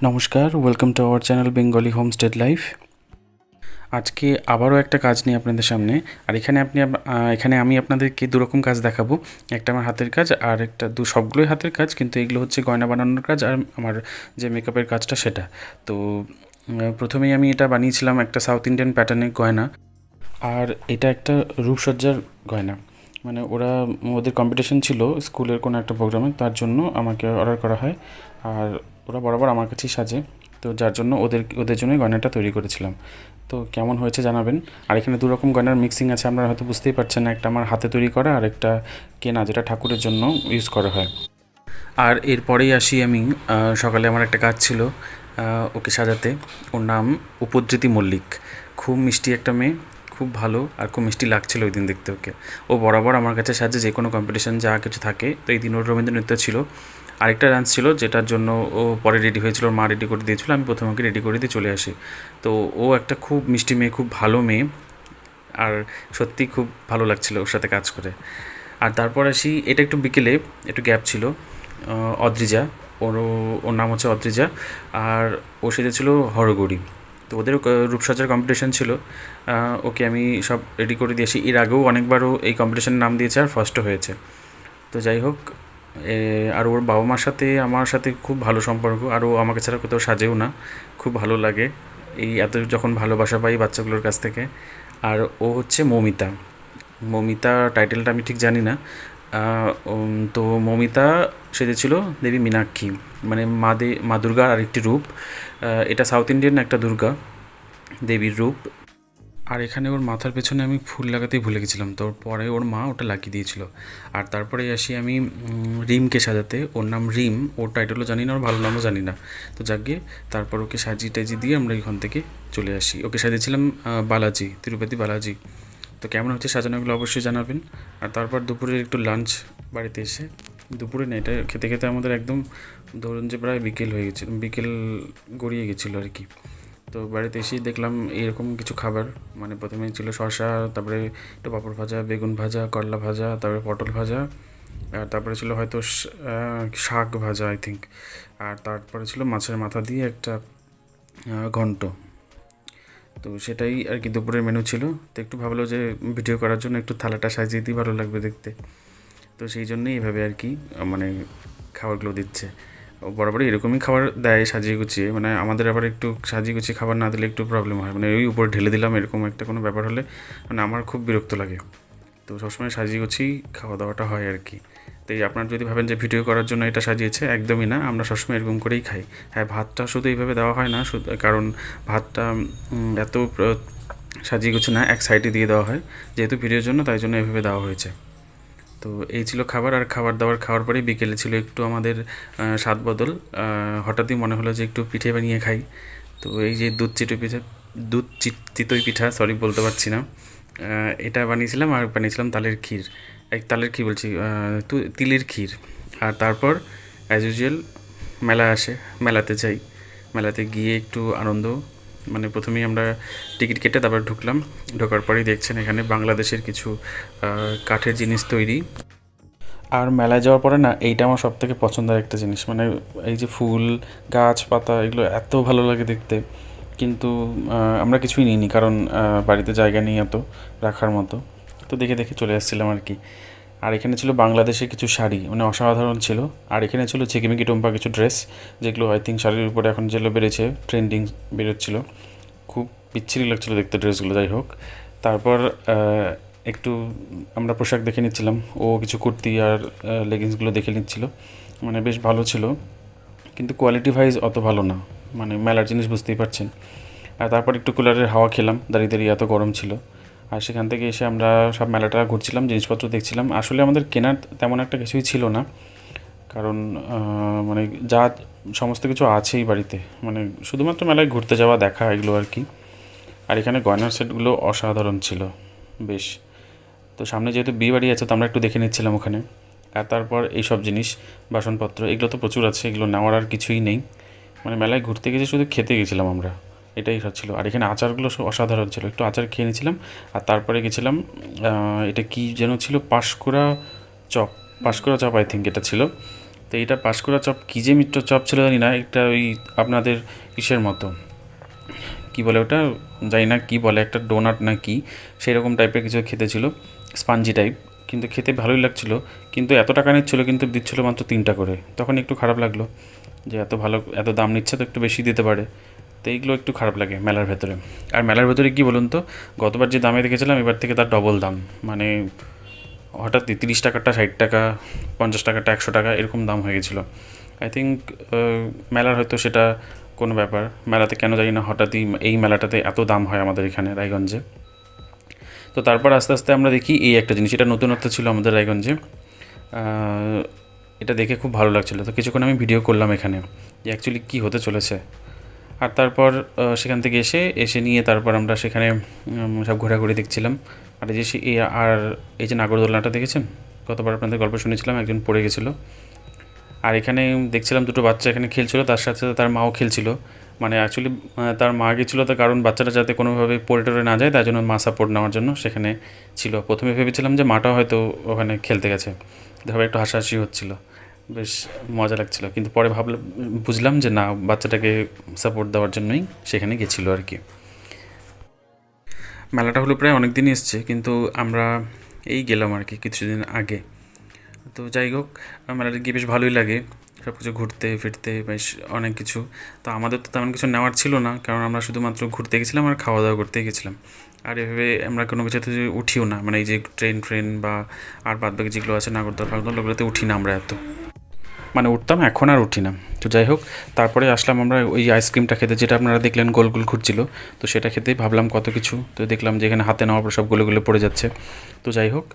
নমস্কার, welcome to our channel Bengali homestead life. আজকে আবারও একটা কাজ নিয়ে আপনাদের সামনে। আর এখানে আমি আপনাদেরকে দুরকম কাজ দেখাবো। একটা আমার হাতের কাজ আর একটা সবগুলোই হাতের কাজ, কিন্তু এগুলো হচ্ছে গয়না বানানোর কাজ আর আমার যে মেকআপের কাজটা সেটা। তো প্রথমেই আমি এটা বানিয়েছিলাম একটা সাউথ ইন্ডিয়ান প্যাটার্নের গয়না। আর এটা একটা রূপসজ্জার গয়না, মানে ওদের কম্পিটিশন ছিল স্কুলের কোনো একটা প্রোগ্রামে, তার জন্য আমাকে অর্ডার করা হয়। আর ওরা বরাবর আমার কাছেই সাজে, তো যার জন্য ওদের জন্যই গয়নাটা তৈরি করেছিলাম। তো কেমন হয়েছে জানাবেন। আর এখানে দু রকম গয়নার মিক্সিং আছে, আপনারা হয়তো বুঝতেই পারছেন না, একটা আমার হাতে তৈরি করা আর একটা কেনা, যেটা ঠাকুরের জন্য ইউজ করা হয়। আর এরপরেই আসি আমি, সকালে আমার একটা কাজ ছিল ওকে সাজাতে। ওর নাম উপদ্রিতি মল্লিক। খুব মিষ্টি একটা মেয়ে, খুব ভালো আর খুব মিষ্টি লাগছিল ওই দিন দেখতে ওকে। ও বরাবর আমার কাছে সাজে যে কোনো কম্পিটিশন যা কিছু থাকে। তো এই দিন ওর রবীন্দ্রনৃত্য ছিল, আরেকটা ডান্স ছিল যেটার জন্য ও পরে রেডি হয়েছিল, ওর মা রেডি করে দিয়েছিল, আমি প্রথমে ওকে রেডি করে দিয়ে চলে আসি। তো ও একটা খুব মিষ্টি মেয়ে, খুব ভালো মেয়ে, আর সত্যি খুব ভালো লাগছিল ওর সাথে কাজ করে। আর তারপর আসি, এটা একটু বিকেলে একটু গ্যাপ ছিল। অদ্রিজা, ওর ওর নাম হচ্ছে অদ্রিজা, আর ও সেজেছিল হরগৌরী। তো ওদেরও রূপসজ্জার কম্পিটিশান ছিল। ওকে আমি সব রেডি করে দিয়েছি, এর আগেও অনেকবারও এই কম্পিটিশানের নাম দিয়েছে আর ফার্স্টও হয়েছে। তো যাই হোক, আর ওর বাবা মার সাথে আমার সাথে খুব ভালো সম্পর্ক, আর ও আমাকে ছাড়া কোথাও সাজেও না। খুব ভালো লাগে এই এত যখন ভালোবাসা পাই বাচ্চাগুলোর কাছ থেকে। আর ও হচ্ছে মৌমিতা। মৌমিতা টাইটেলটা আমি ঠিক জানি না। তো মৌমিতা সেজেছিল দেবী মীনাক্ষী, মানে মা দুর্গার আরেকটি রূপ। এটা সাউথ ইন্ডিয়ান একটা দুর্গা দেবীর রূপ। আর এখানে ওর মাথার পেছনে আমি ফুল লাগাতেই ভুলে গেছিলাম, তো পরে ওর মা ওটা লাগিয়ে দিয়েছিল। আর তারপরে আসি আমি রিমকে সাজাতে। ওর নাম রিম, ওর টাইটেলও জানি না, ওর ভালো নামও জানি না। তো যাকে তারপর ওকে সাজিয়ে টাজিয়ে দিয়ে আমরা এখান থেকে চলে আসি। ওকে সাজিয়েছিলাম বালাজি, তিরুপতি বালাজি। তো কেমন হচ্ছে সাজানোগুলো অবশ্যই জানাবেন। আর তারপর দুপুরের একটু লাঞ্চ বাড়িতে এসে, দুপুরে না, এটা খেতে খেতে আমাদের একদম ধরুন যে প্রায় বিকেল হয়ে গেছিলো, বিকেল গড়িয়ে গেছিলো আর কি। তো বাড়িতে এসেই দেখলাম এরকম কিছু খাবার, মানে প্রথমে ছিল শসা, তারপরে একটু পাঁপড় ভাজা, বেগুন ভাজা, করলা ভাজা, তারপরে পটল ভাজা, আর তারপরে ছিল হয়তো শাক ভাজা আই থিঙ্ক। আর তারপরে ছিল মাছের মাথা দিয়ে একটা ঘন্ট। তো সেটাই আর কি দুপুরের মেনু ছিল। তো একটু ভাবলো যে ভিডিও করার জন্য একটু থালাটা সাজিয়ে দিই, ভালো লাগবে দেখতে। তো সেই জন্যই এইভাবে আর কি মানে খাবারগুলো দিচ্ছে। ও বরাবরই এরকমই খাবার দেয় সাজিয়ে গুছিয়ে, মানে আমাদের আবার একটু সাজিয়ে গুছিয়ে খাবার না দিলে একটু প্রবলেম হয়, মানে ওই উপর ঢেলে দিলাম এরকম একটা কোনো ব্যাপার হলে মানে আমার খুব বিরক্ত লাগে। তো সবসময় সাজিয়ে গুছিয়েই খাওয়া দাওয়াটা হয় আর কি। তো এই আপনারা যদি ভাবেন যে ভিডিও করার জন্য এটা সাজিয়েছে, একদমই না, আমরা সবসময় এরকম করেই খাই। হ্যাঁ, ভাতটা শুধু এইভাবে দেওয়া হয় না, শুধু কারণ ভাতটা এত সাজিয়ে গুছিয়ে না, এক সাইডে দিয়ে দেওয়া হয় যেহেতু ভিডিওর জন্য, তাই জন্য এভাবে দেওয়া হয়েছে। তো এই ছিল খাবার। আর খাওয়ার পরে বিকেলে ছিল একটু আমাদের স্বাদ বদল। হঠাৎই মনে হলো যে একটু পিঠে বানিয়ে খাই। তো এই যে চিতই পিঠা, সরি বলতে পারছি না, এটা বানিয়েছিলাম। আর বানিয়েছিলাম তালের ক্ষীর, তালের ক্ষীর বলছি, তিলের ক্ষীর। আর তারপর অ্যাজ ইউজুয়াল মেলা আসে, মেলাতে যাই, মেলাতে গিয়ে একটু আনন্দ, মানে প্রথমেই আমরা টিকিট কেটে তারপর ঢোকার পরেই দেখছেন এখানে বাংলাদেশের কিছু কাঠের জিনিস তৈরি। আর মেলায় যাওয়ার পরে না, এইটা আমার সবথেকে পছন্দের একটা জিনিস, মানে এই যে ফুল গাছপাতা এগুলো এত ভালো লাগে দেখতে। কিন্তু আমরা কিছুই নিইনি, কারণ বাড়িতে জায়গা নেই এত রাখার মতো। তো দেখে দেখে চলে আসছিলাম আর কি। আর এখানে ছিল বাংলাদেশের কিছু শাড়ি, মানে অসাধারণ ছিল। আর এখানে ছিল ঝিকিমিকি টুম্পা কিছু ড্রেস, যেগুলো আই থিঙ্ক শাড়ির উপরে এখন যেগুলো বেড়েছে, ট্রেন্ডিং বেরোচ্ছিলো, খুব বিচ্ছিরি লাগছিলো দেখতে ড্রেসগুলো। যাই হোক, তারপর একটু আমরা পোশাক দেখে নিচ্ছিলাম, ও কিছু কুর্তি আর লেগিংসগুলো দেখে নিচ্ছিল, মানে বেশ ভালো ছিল, কিন্তু কোয়ালিটি ভাইজ অত ভালো না, মানে মেলার জিনিস বুঝতেই পারছেন। আর তারপর একটু কুলারের হাওয়া খেলাম, দাঁড়িয়ে দাঁড়িয়ে, এত গরম ছিল। আর সেখান থেকে এসে আমরা সব মেলাটা ঘুরছিলাম, জিনিসপত্র দেখছিলাম। আসলে আমাদের কেনার তেমন একটা কিছুই ছিল না, কারণ মানে যা সমস্ত কিছু আছেই বাড়িতে, মানে শুধুমাত্র মেলায় ঘুরতে যাওয়া, দেখা, এগুলো আর কি। আর এখানে গয়নার সেটগুলো অসাধারণ ছিল বেশ। তো সামনে যেহেতু বিয়ে বাড়ি আছে, তো আমরা একটু দেখে নিচ্ছিলাম ওখানে। আর তারপর এইসব জিনিস, বাসনপত্র, এগুলো তো প্রচুর আছে, এগুলো নেওয়ার আর কিছুই নেই, মানে মেলায় ঘুরতে গেছি, শুধু খেতে গেছিলাম আমরা, এটাই হচ্ছিলো। আর এখানে আচারগুলো সব অসাধারণ ছিল, একটু আচার খেয়ে নিয়েছিলাম। আর তারপরে গেছিলাম, এটা কি যেন ছিল, পাঁশকুড়া চপ আই থিঙ্ক এটা ছিল। তো এটা পাঁশকুড়া চপ কী যে মিত্র চপ ছিল জানি না, একটা ওই আপনাদের কিসের মতো কী বলে ওটা, জানি না কী বলে, একটা ডোনাট না কি সেই রকম টাইপের কিছু খেতে ছিল, স্পাঞ্জি টাইপ, কিন্তু খেতে ভালোই লাগছিল। কিন্তু এত টাকা নিচ্ছিলো, কিন্তু দিচ্ছিলো মাত্র 3টা করে। তখন একটু খারাপ লাগলো যে এত দাম নিচ্ছে, তো একটু বেশি দিতে পারে। তো এইগুলো একটু খারাপ লাগে মেলার ভেতরে। আর মেলার ভেতরে কী বলুন তো, গতবার যে দামে দেখেছিলাম এবার থেকে তার ডবল দাম। মানে হঠাৎ 30 টাকাটা 60 টাকা, 50 টাকাটা 100 টাকা, এরকম দাম হয়ে গেছিলো। আই থিঙ্ক মেলার হয়তো সেটা কোনো ব্যাপার, মেলাতে কেন জানি না হঠাৎই এই মেলাটাতে এত দাম হয় আমাদের এখানে রায়গঞ্জে। তো তারপর আস্তে আস্তে আমরা দেখি এই একটা জিনিস, এটা নতুনত্ব ছিল আমাদের রায়গঞ্জে। এটা দেখে খুব ভালো লাগছিলো, তো কিছুক্ষণ আমি ভিডিও করলাম এখানে যে অ্যাকচুয়ালি কী হতে চলেছে। আর তারপর সেখান থেকে এসে নিয়ে তারপর আমরা সেখানে সব ঘোরাঘুরি দেখছিলাম। আর এই যে নাগরদোলনাটা দেখেছেন, গতবার আপনাদের গল্প শুনেছিলাম একজন পড়ে গেছিলো। আর এখানে দেখছিলাম দুটো বাচ্চা এখানে খেলছিল, তার সাথে সাথে তার মাও খেলছিল। মানে অ্যাকচুয়ালি তার মা গেছিলো, তার কারণ বাচ্চাটা যাতে কোনোভাবে পড়ে টরে না যায়, তার জন্য মা সাপোর্ট নেওয়ার জন্য সেখানে ছিল। প্রথমে ভেবেছিলাম যে মাটাও হয়তো ওখানে খেলতে গেছে, ধরো একটু হাসাহাসি হচ্ছিল, বেশ মজা লাগছিলো। কিন্তু পরে বুঝলাম যে না, বাচ্চাটাকে সাপোর্ট দেওয়ার জন্যই সেখানে গেছিলো আর কি। মেলাটা হলো প্রায় অনেক দিনই এসছে, কিন্তু আমরা এই গেলাম আর কি কিছুদিন আগে। তো যাই হোক, মেলাটা গিয়ে বেশ ভালোই লাগে, সব কিছু ঘুরতে ফিরতে বেশ অনেক কিছু। তো আমাদের তো তেমন কিছু নেওয়ার ছিল না, কারণ আমরা শুধুমাত্র ঘুরতে গেছিলাম আর খাওয়া দাওয়া করতে গেছিলাম। আর এভাবে আমরা কোনো কিছুতে উঠিও না, মানে এই যে ট্রেন বা আর বাদবাকি যেগুলো আছে নাগরদোলা ফাগরদোলা, ওগুলোতে উঠি না আমরা এত, মানে উঠতাম, এখন আর উঠি না। তো যাই হোক, তারপরে আসলাম আমরা ওই আইসক্রিমটা খেতে, যেটা আপনারা দেখলেন গোল গোল ঘুরছিল। তো সেটা খেতেই ভাবলাম কত কিছু, তো দেখলাম যে এখানে হাতে নেওয়ার পর সব গুলো পড়ে যাচ্ছে। তো যাই হোক,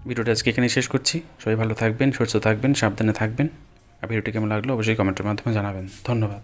ভিডিওটা আজকে এখানেই শেষ করছি। সবাই ভালো থাকবেন, সুস্থ থাকবেন, সাবধানে থাকবেন। আর ভিডিওটি কেমন লাগলো অবশ্যই কমেন্টের মাধ্যমে জানাবেন। ধন্যবাদ।